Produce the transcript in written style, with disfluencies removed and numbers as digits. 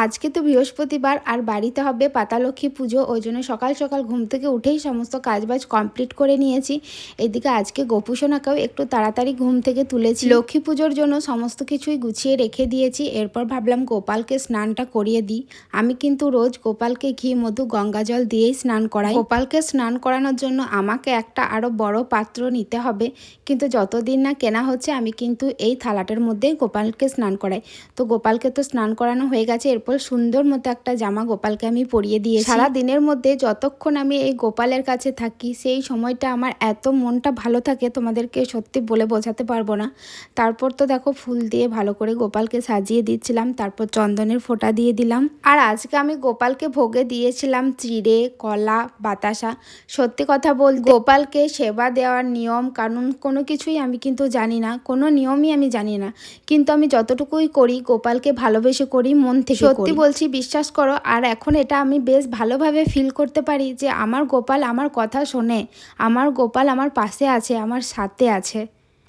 আজকে তো বৃহস্পতিবার আর বাড়িতে হবে পাতালক্ষ্মী পুজো, ওই জন্য সকাল সকাল ঘুম থেকে উঠেই সমস্ত কাজবাজ কমপ্লিট করে নিয়েছি। এদিকে আজকে গোপুসোনাকেও একটু তাড়াতাড়ি ঘুম থেকে তুলেছি। লক্ষ্মী পুজোর জন্য সমস্ত কিছুই গুছিয়ে রেখে দিয়েছি। এরপর ভাবলাম গোপালকে স্নানটা করিয়ে দিই। আমি কিন্তু রোজ গোপালকে ঘি মধু গঙ্গা জল দিয়েই স্নান করাই। গোপালকে স্নান করানোর জন্য আমাকে একটা আরও বড় পাত্র নিতে হবে, কিন্তু যতদিন না কেনা হচ্ছে আমি কিন্তু এই থালাটার মধ্যেই গোপালকে স্নান করাই। তো গোপালকে তো স্নান করানো হয়ে গেছে। এরপর সুন্দর মতো একটা জামা গোপালকে আমি পরিয়ে দিয়েছি। সারা দিনের মধ্যে যতক্ষণ আমি এই গোপালের কাছে থাকি সেই সময়টা আমার এত মনটা ভালো থাকে, তোমাদেরকে সত্যি বলে বোঝাতে পারবো না। তারপর তো দেখো ফুল দিয়ে ভালো করে গোপালকে সাজিয়ে দিচ্ছিলাম, তারপর চন্দনের ফোঁটা দিয়ে দিলাম। আর আজকে আমি গোপালকে ভোগে দিয়েছিলাম চিড়ে, কলা, বাতাসা। সত্যি কথা বলতে গোপালকে সেবা দেওয়ার নিয়ম কানুন কোনো কিছুই আমি কিন্তু জানি না, কোনো নিয়মই আমি জানি না, কিন্তু আমি যতটুকুই করি গোপালকে ভালোবেসে করি, মন থেকে সত্যি বলছি, বিশ্বাস করো। আর এখন এটা আমি বেশ ভালোভাবে ফিল করতে পারি যে আমার গোপাল আমার কথা শোনে, আমার গোপাল আমার পাশে আছে, আমার সাথে আছে।